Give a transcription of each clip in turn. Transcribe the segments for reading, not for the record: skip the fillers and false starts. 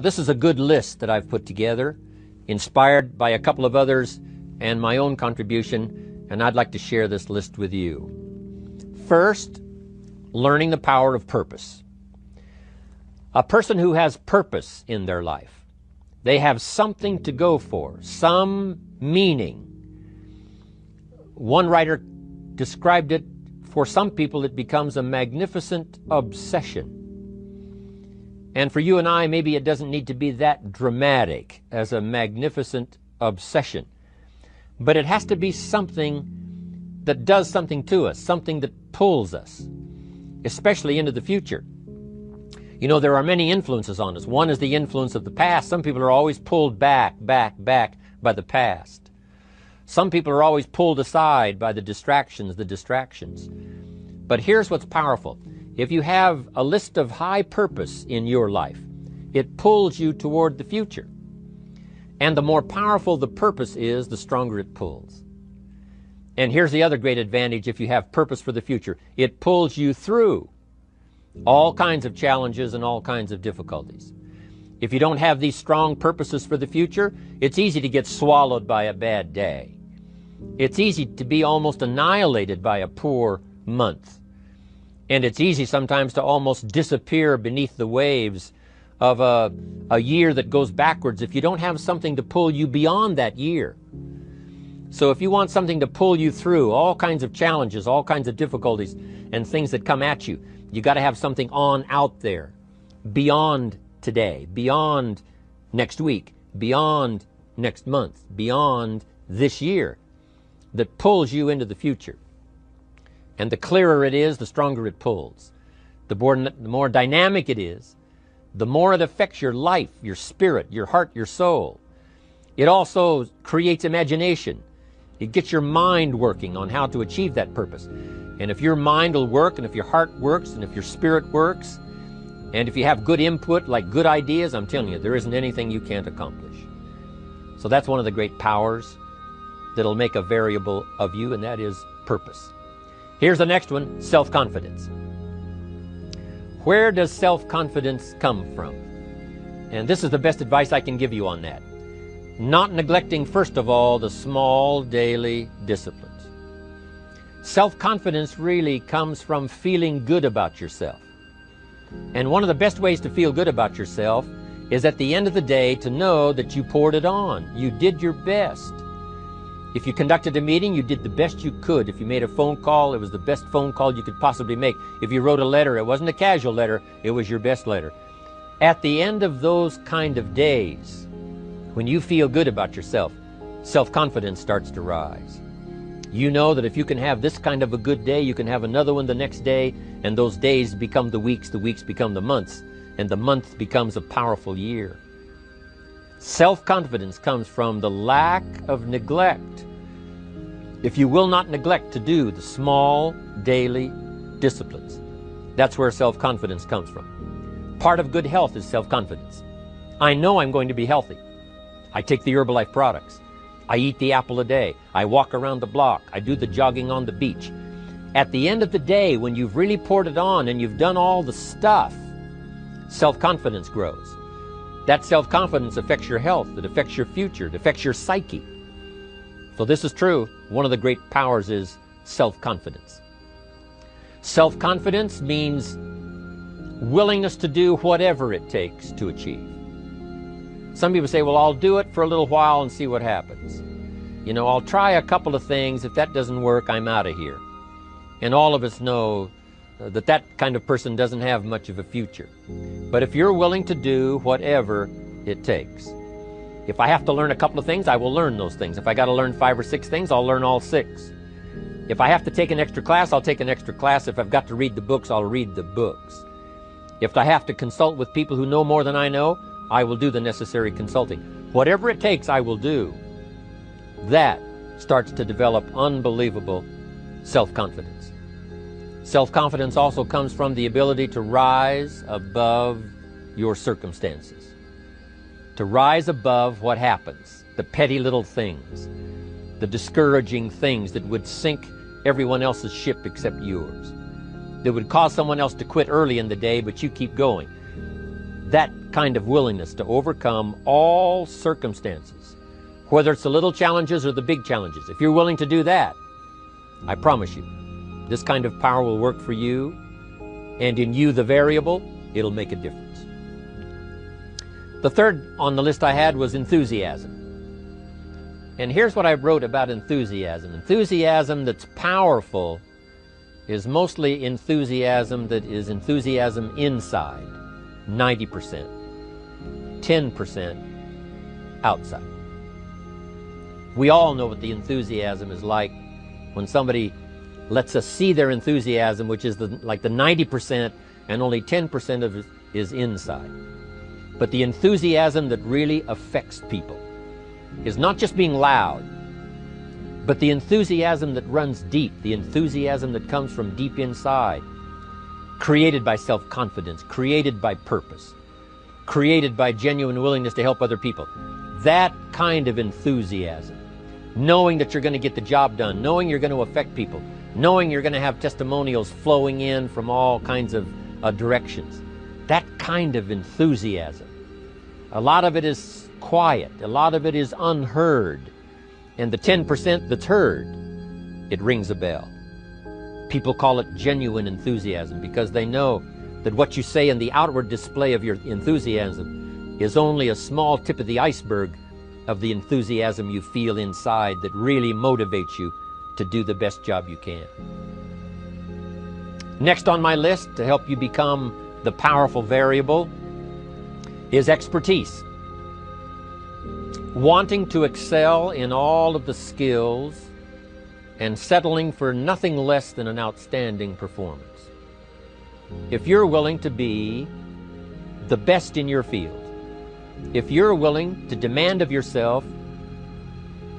This is a good list that I've put together, inspired by a couple of others and my own contribution, and I'd like to share this list with you. First, learning the power of purpose. A person who has purpose in their life, they have something to go for, some meaning. One writer described it, for some people it becomes a magnificent obsession. And for you and I, maybe it doesn't need to be that dramatic as a magnificent obsession. But it has to be something that does something to us, something that pulls us, especially into the future. You know, there are many influences on us. One is the influence of the past. Some people are always pulled back by the past. Some people are always pulled aside by the distractions. But here's what's powerful. If you have a list of high purpose in your life, it pulls you toward the future. And the more powerful the purpose is, the stronger it pulls. And here's the other great advantage if you have purpose for the future. It pulls you through all kinds of challenges and all kinds of difficulties. If you don't have these strong purposes for the future, it's easy to get swallowed by a bad day. It's easy to be almost annihilated by a poor month. And it's easy sometimes to almost disappear beneath the waves of a year that goes backwards if you don't have something to pull you beyond that year. So if you want something to pull you through all kinds of challenges, all kinds of difficulties and things that come at you, you got to have something on out there beyond today, beyond next week, beyond next month, beyond this year, that pulls you into the future. And the clearer it is, the stronger it pulls. The more dynamic it is, the more it affects your life, your spirit, your heart, your soul. It also creates imagination. It gets your mind working on how to achieve that purpose. And if your mind will work, and if your heart works, and if your spirit works, and if you have good input, like good ideas, I'm telling you, there isn't anything you can't accomplish. So that's one of the great powers that'll make a variable of you, and that is purpose. Here's the next one, self-confidence. Where does self-confidence come from? And this is the best advice I can give you on that. Not neglecting, first of all, the small daily disciplines. Self-confidence really comes from feeling good about yourself. And one of the best ways to feel good about yourself is at the end of the day to know that you poured it on. You did your best. If you conducted a meeting, you did the best you could. If you made a phone call, it was the best phone call you could possibly make. If you wrote a letter, it wasn't a casual letter, it was your best letter. At the end of those kind of days, when you feel good about yourself, self-confidence starts to rise. You know that if you can have this kind of a good day, you can have another one the next day, and those days become the weeks become the months, and the month becomes a powerful year. Self-confidence comes from the lack of neglect. If you will not neglect to do the small daily disciplines, that's where self-confidence comes from. Part of good health is self-confidence. I know I'm going to be healthy. I take the Herbalife products. I eat the apple a day. I walk around the block. I do the jogging on the beach. At the end of the day, when you've really poured it on and you've done all the stuff, self-confidence grows. That self-confidence affects your health, it affects your future, it affects your psyche. So this is true. One of the great powers is self-confidence. Self-confidence means willingness to do whatever it takes to achieve. Some people say, well, I'll do it for a little while and see what happens. You know, I'll try a couple of things. If that doesn't work, I'm out of here. And all of us know that that kind of person doesn't have much of a future. But if you're willing to do whatever it takes, if I have to learn a couple of things, I will learn those things. If I got to learn 5 or 6 things, I'll learn all 6. If I have to take an extra class, I'll take an extra class. If I've got to read the books, I'll read the books. If I have to consult with people who know more than I know, I will do the necessary consulting. Whatever it takes, I will do. That starts to develop unbelievable self-confidence. Self-confidence also comes from the ability to rise above your circumstances, to rise above what happens, the petty little things, the discouraging things that would sink everyone else's ship except yours, that would cause someone else to quit early in the day, but you keep going. That kind of willingness to overcome all circumstances, whether it's the little challenges or the big challenges. If you're willing to do that, I promise you, this kind of power will work for you, and in you, the variable, it'll make a difference. The third on the list I had was enthusiasm. And here's what I wrote about enthusiasm. Enthusiasm that's powerful is mostly enthusiasm that is enthusiasm inside, 90%, 10% outside. We all know what the enthusiasm is like when somebody lets us see their enthusiasm, which is like the 90%, and only 10% of it is inside. But the enthusiasm that really affects people is not just being loud, but the enthusiasm that runs deep, the enthusiasm that comes from deep inside, created by self-confidence, created by purpose, created by genuine willingness to help other people. That kind of enthusiasm, knowing that you're going to get the job done, knowing you're going to affect people, knowing you're going to have testimonials flowing in from all kinds of directions. That kind of enthusiasm. A lot of it is quiet. A lot of it is unheard. And the 10% that's heard, it rings a bell. People call it genuine enthusiasm because they know that what you say in the outward display of your enthusiasm is only a small tip of the iceberg of the enthusiasm you feel inside that really motivates you to do the best job you can. Next on my list to help you become the powerful variable is expertise. Wanting to excel in all of the skills and settling for nothing less than an outstanding performance. If you're willing to be the best in your field, if you're willing to demand of yourself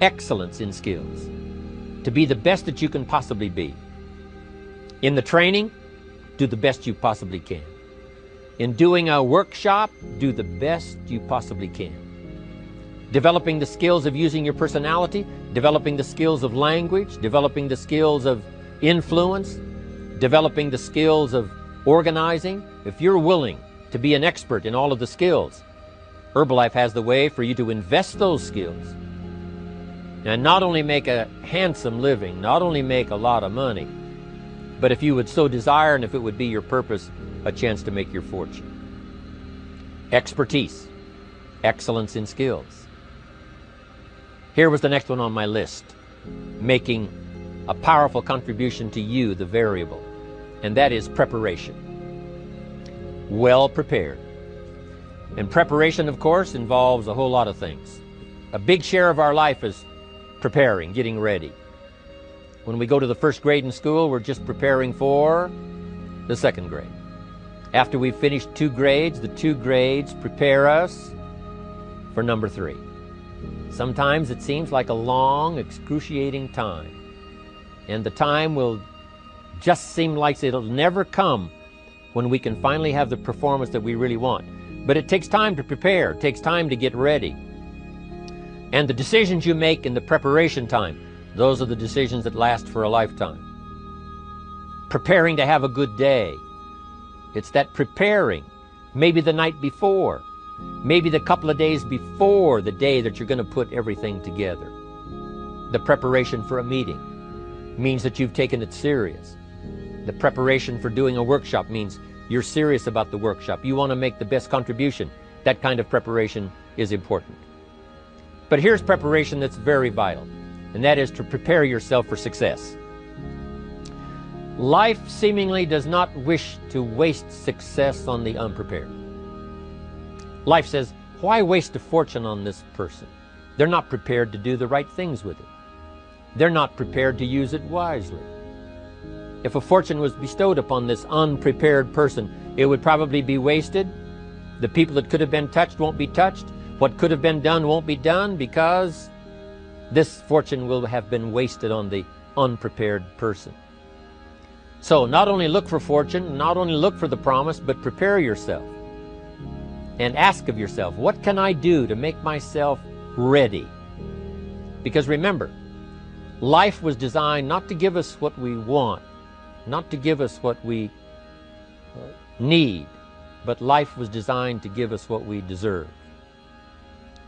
excellence in skills, to be the best that you can possibly be. In the training, do the best you possibly can. In doing a workshop, do the best you possibly can. Developing the skills of using your personality, developing the skills of language, developing the skills of influence, developing the skills of organizing. If you're willing to be an expert in all of the skills, Herbalife has the way for you to invest those skills and not only make a handsome living, not only make a lot of money, but if you would so desire and if it would be your purpose, a chance to make your fortune. Expertise, excellence in skills. Here was the next one on my list, making a powerful contribution to you, the variable, and that is preparation. Well prepared. And preparation, of course, involves a whole lot of things. A big share of our life is preparing, getting ready. When we go to the first grade in school, we're just preparing for the second grade. After we've finished 2 grades, the 2 grades prepare us for number 3. Sometimes it seems like a long, excruciating time. And the time will just seem like it'll never come when we can finally have the performance that we really want. But it takes time to prepare. It takes time to get ready. And the decisions you make in the preparation time, those are the decisions that last for a lifetime. Preparing to have a good day. It's that preparing, maybe the night before, maybe the couple of days before the day that you're going to put everything together. The preparation for a meeting means that you've taken it serious. The preparation for doing a workshop means you're serious about the workshop. You want to make the best contribution. That kind of preparation is important. But here's preparation that's very vital, and that is to prepare yourself for success. Life seemingly does not wish to waste success on the unprepared. Life says, why waste a fortune on this person? They're not prepared to do the right things with it. They're not prepared to use it wisely. If a fortune was bestowed upon this unprepared person, it would probably be wasted. The people that could have been touched won't be touched. What could have been done won't be done because this fortune will have been wasted on the unprepared person. So not only look for fortune, not only look for the promise, but prepare yourself and ask of yourself, what can I do to make myself ready? Because remember, life was designed not to give us what we want, not to give us what we need, but life was designed to give us what we deserve.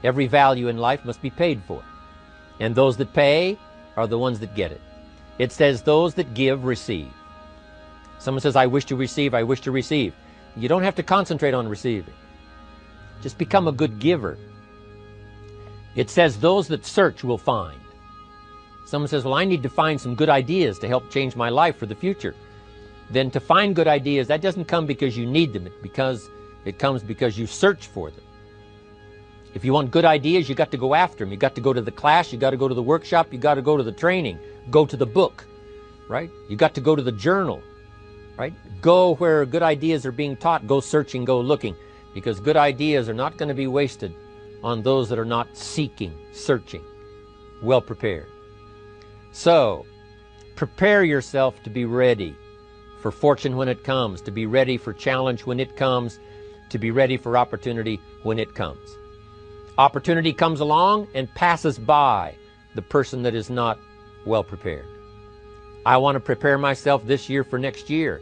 Every value in life must be paid for, and those that pay are the ones that get it. It says those that give receive. Someone says, I wish to receive, I wish to receive. You don't have to concentrate on receiving. Just become a good giver. It says those that search will find. Someone says, well, I need to find some good ideas to help change my life for the future. Then to find good ideas, that doesn't come because you need them. It comes because you search for them. If you want good ideas, you got to go after them. You got to go to the class, you got to go to the workshop, you got to go to the training, go to the book, right? You got to go to the journal, right? Go where good ideas are being taught. Go searching, go looking, because good ideas are not going to be wasted on those that are not seeking, searching, well prepared. So, prepare yourself to be ready for fortune when it comes, to be ready for challenge when it comes, to be ready for opportunity when it comes. Opportunity comes along and passes by the person that is not well prepared. I want to prepare myself this year for next year.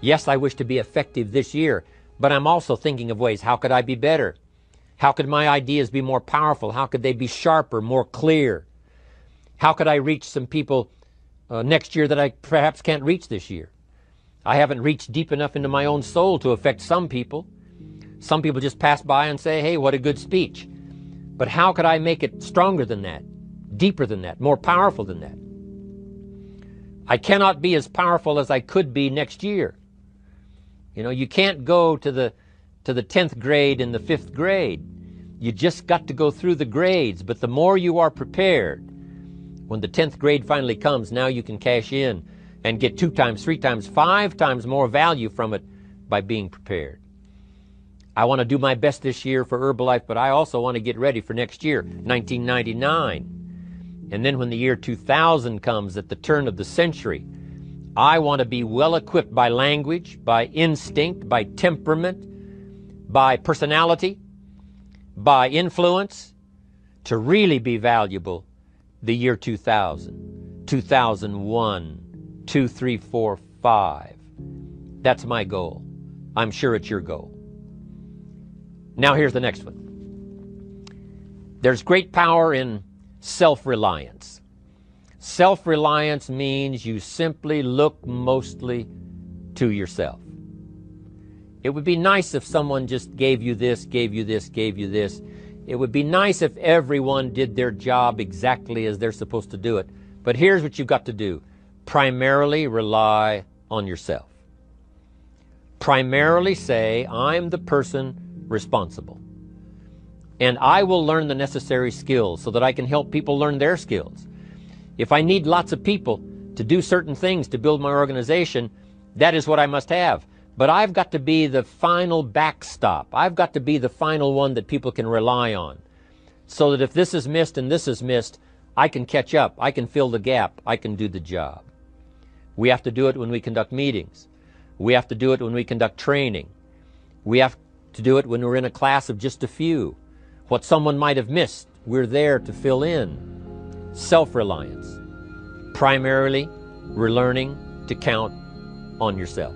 Yes, I wish to be effective this year, but I'm also thinking of ways, how could I be better? How could my ideas be more powerful? How could they be sharper, more clear? How could I reach some people next year that I perhaps can't reach this year? I haven't reached deep enough into my own soul to affect some people. Some people just pass by and say, hey, what a good speech. But how could I make it stronger than that, deeper than that, more powerful than that? I cannot be as powerful as I could be next year. You know, you can't go to the 10th grade in the 5th grade. You just got to go through the grades. But the more you are prepared, when the 10th grade finally comes, now you can cash in and get 2 times, 3 times, 5 times more value from it by being prepared. I want to do my best this year for Herbalife, but I also want to get ready for next year, 1999. And then when the year 2000 comes at the turn of the century, I want to be well equipped by language, by instinct, by temperament, by personality, by influence, to really be valuable the year 2000, 2001, 2, 3, 4, 5. That's my goal. I'm sure it's your goal. Now here's the next one. There's great power in self-reliance. Self-reliance means you simply look mostly to yourself. It would be nice if someone just gave you this, gave you this, gave you this. It would be nice if everyone did their job exactly as they're supposed to do it. But here's what you've got to do. Primarily rely on yourself. Primarily say, I'm the person responsible. And I will learn the necessary skills so that I can help people learn their skills. If I need lots of people to do certain things to build my organization, that is what I must have. But I've got to be the final backstop. I've got to be the final one that people can rely on. So that if this is missed and this is missed, I can catch up. I can fill the gap. I can do the job. We have to do it when we conduct meetings. We have to do it when we conduct training. We have to do it when we're in a class of just a few. What someone might have missed, we're there to fill in. Self-reliance. Primarily, we're learning to count on yourself.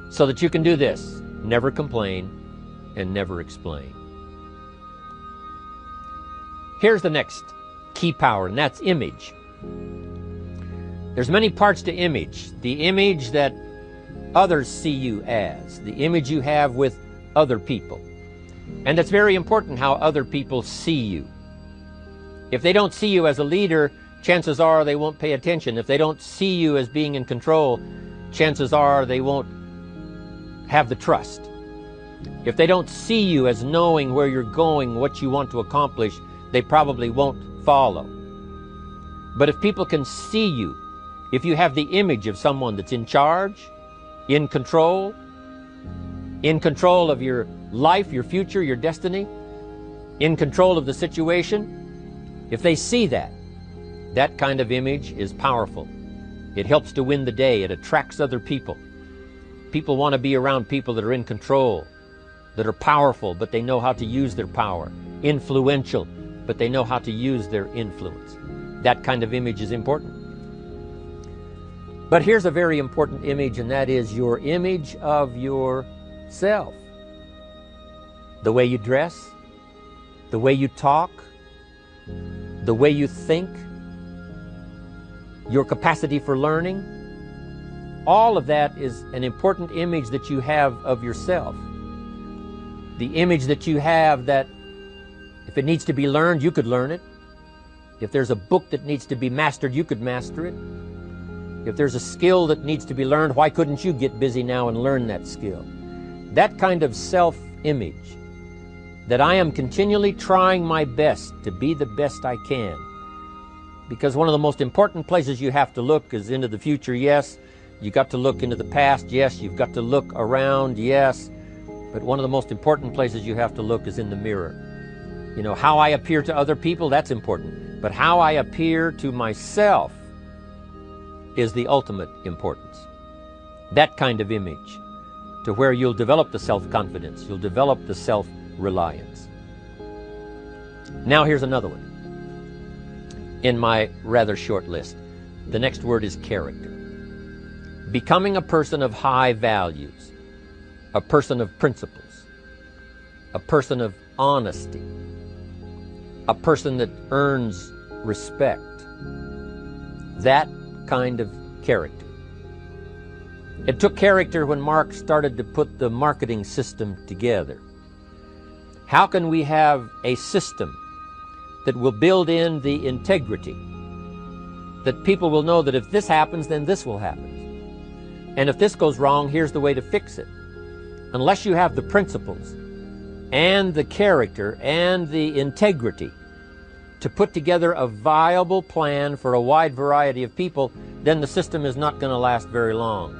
So that you can do this, never complain and never explain. Here's the next key power, and that's image. There's many parts to image. The image that others see you as, the image you have with other people. And it's very important how other people see you. If they don't see you as a leader, chances are they won't pay attention. If they don't see you as being in control, chances are they won't have the trust. If they don't see you as knowing where you're going, what you want to accomplish, they probably won't follow. But if people can see you, if you have the image of someone that's in charge, in control of your life, your future, your destiny, in control of the situation, if they see that, that kind of image is powerful. It helps to win the day. It attracts other people. People want to be around people that are in control, that are powerful, but they know how to use their power. Influential, but they know how to use their influence. That kind of image is important. But here's a very important image, and that is your image of yourself. self. The way you dress, the way you talk, the way you think, your capacity for learning, all of that is an important image that you have of yourself. The image that you have that if it needs to be learned, you could learn it. If there's a book that needs to be mastered, you could master it. If there's a skill that needs to be learned, why couldn't you get busy now and learn that skill? That kind of self-image, that I am continually trying my best to be the best I can. Because one of the most important places you have to look is into the future, yes. You've got to look into the past, yes. You've got to look around, yes. But one of the most important places you have to look is in the mirror. You know, how I appear to other people, that's important. But how I appear to myself is the ultimate importance. That kind of image, to where you'll develop the self-confidence, you'll develop the self-reliance. Now here's another one in my rather short list. The next word is character. Becoming a person of high values, a person of principles, a person of honesty, a person that earns respect. That kind of character. It took character when Mark started to put the marketing system together. How can we have a system that will build in the integrity, that people will know that if this happens, then this will happen. And if this goes wrong, here's the way to fix it. Unless you have the principles and the character and the integrity to put together a viable plan for a wide variety of people, then the system is not going to last very long.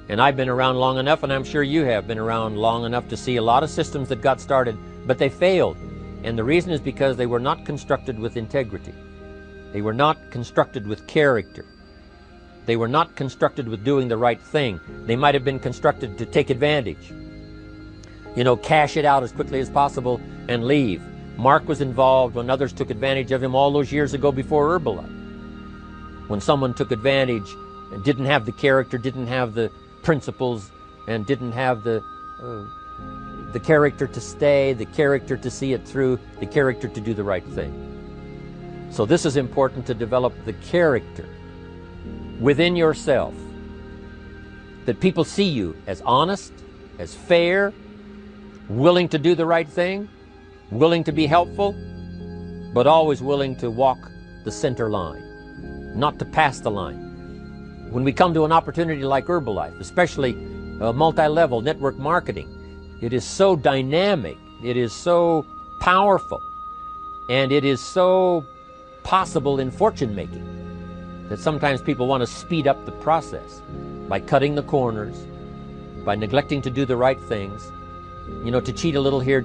And I've been around long enough, and I'm sure you have been around long enough to see a lot of systems that got started, but they failed. And the reason is because they were not constructed with integrity. They were not constructed with character. They were not constructed with doing the right thing. They might have been constructed to take advantage. You know, cash it out as quickly as possible and leave. Mark was involved when others took advantage of him all those years ago before Herbalife. When someone took advantage and didn't have the character, didn't have the principles, and didn't have the character to stay, the character to see it through, the character to do the right thing. So this is important, to develop the character within yourself, that people see you as honest, as fair, willing to do the right thing, willing to be helpful, but always willing to walk the center line, not to pass the line. When we come to an opportunity like Herbalife, especially multi-level network marketing, it is so dynamic, it is so powerful, and it is so possible in fortune making that sometimes people want to speed up the process by cutting the corners, by neglecting to do the right things, you know, to cheat a little here,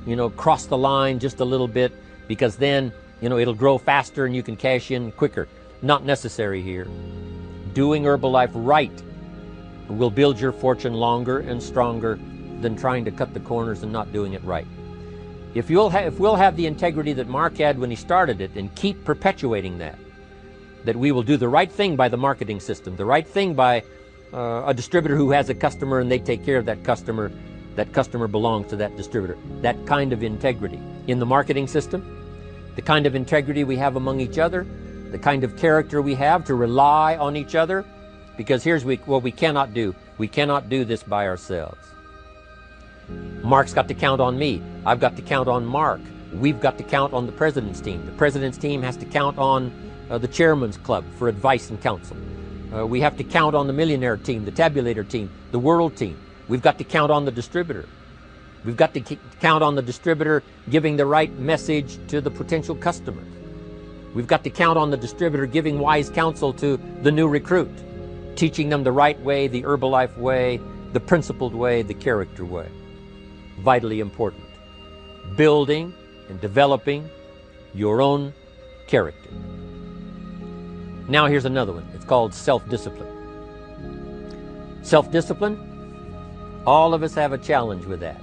you know, cross the line just a little bit, because then, you know, it'll grow faster and you can cash in quicker. Not necessary here. Doing Herbalife right will build your fortune longer and stronger than trying to cut the corners and not doing it right. If we'll have the integrity that Mark had when he started it, and keep perpetuating that we will do the right thing by the marketing system, the right thing by a distributor who has a customer and they take care of that customer belongs to that distributor. That kind of integrity in the marketing system, the kind of integrity we have among each other, the kind of character we have to rely on each other, because here's what we cannot do. We cannot do this by ourselves. Mark's got to count on me. I've got to count on Mark. We've got to count on the president's team. The president's team has to count on the chairman's club for advice and counsel. We have to count on the millionaire team, the tabulator team, the world team. We've got to count on the distributor. We've got to count on the distributor giving the right message to the potential customer. We've got to count on the distributor giving wise counsel to the new recruit, teaching them the right way, the Herbalife way, the principled way, the character way. Vitally important. Building and developing your own character. Now here's another one. It's called self-discipline. Self-discipline, all of us have a challenge with that.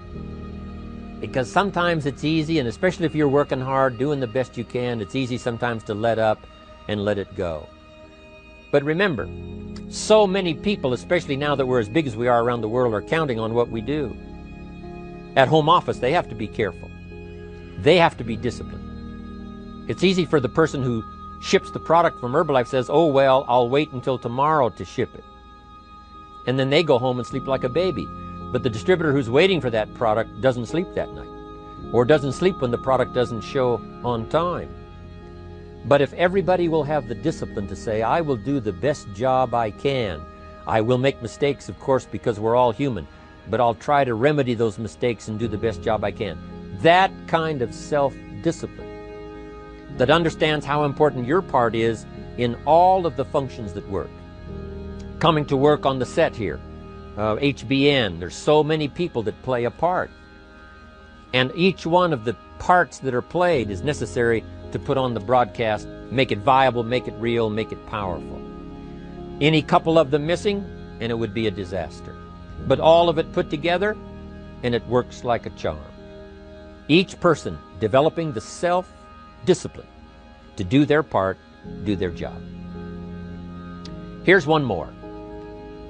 Because sometimes it's easy, and especially if you're working hard, doing the best you can, it's easy sometimes to let up and let it go. But remember, So many people, especially now that we're as big as we are around the world, are counting on what we do. At home office, they have to be careful. They have to be disciplined. It's easy for the person who ships the product from Herbalife says, oh, well, I'll wait until tomorrow to ship it. And then they go home and sleep like a baby. But the distributor who's waiting for that product doesn't sleep that night, or doesn't sleep when the product doesn't show on time. But if everybody will have the discipline to say, I will do the best job I can. I will make mistakes, of course, because we're all human, but I'll try to remedy those mistakes and do the best job I can. That kind of self-discipline that understands how important your part is in all of the functions that work. Coming to work on the set here, HBN, there's so many people that play a part. And each one of the parts that are played is necessary to put on the broadcast, make it viable, make it real, make it powerful. Any couple of them missing, and it would be a disaster. But all of it put together, and it works like a charm. Each person developing the self-discipline to do their part, do their job. Here's one more,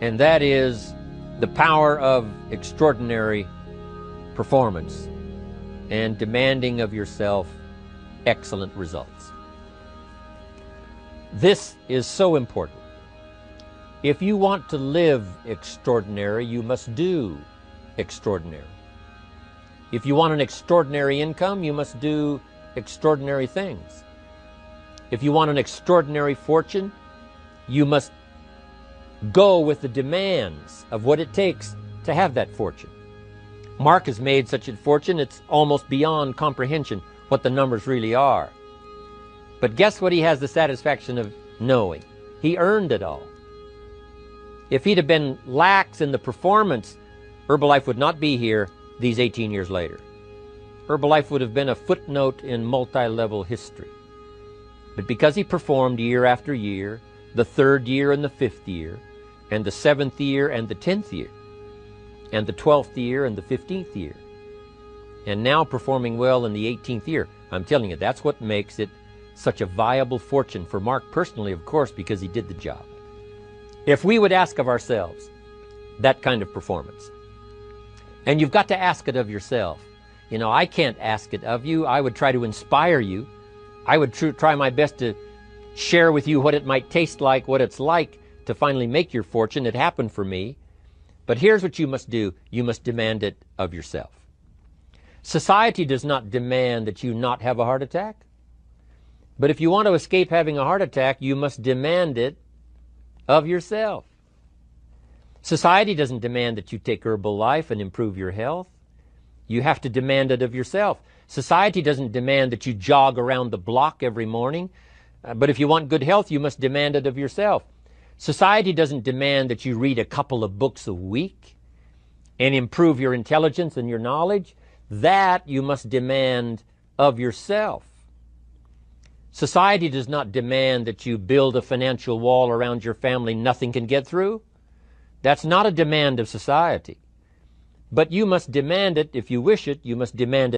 and that is the power of extraordinary performance and demanding of yourself excellent results. This is so important. If you want to live extraordinary, you must do extraordinary. If you want an extraordinary income, you must do extraordinary things. If you want an extraordinary fortune, you must go with the demands of what it takes to have that fortune. Mark has made such a fortune, it's almost beyond comprehension what the numbers really are. But guess what he has the satisfaction of knowing? He earned it all. If he'd have been lax in the performance, Herbalife would not be here these 18 years later. Herbalife would have been a footnote in multi-level history. But because he performed year after year, the 3rd year and the 5th year, and the 7th year and the 10th year, and the 12th year and the 15th year, and now performing well in the 18th year, I'm telling you, that's what makes it such a viable fortune for Mark personally, of course, because he did the job. If we would ask of ourselves that kind of performance, and you've got to ask it of yourself. You know, I can't ask it of you. I would try to inspire you. I would try my best to share with you what it might taste like, what it's like to finally make your fortune. It happened for me. But here's what you must do. You must demand it of yourself. Society does not demand that you not have a heart attack. But if you want to escape having a heart attack, you must demand it of yourself. Society doesn't demand that you take Herbalife and improve your health. You have to demand it of yourself. Society doesn't demand that you jog around the block every morning. But if you want good health, you must demand it of yourself. Society doesn't demand that you read a couple of books a week and improve your intelligence and your knowledge. That you must demand of yourself. Society does not demand that you build a financial wall around your family nothing can get through. That's not a demand of society. But you must demand it if you wish it. You must demand it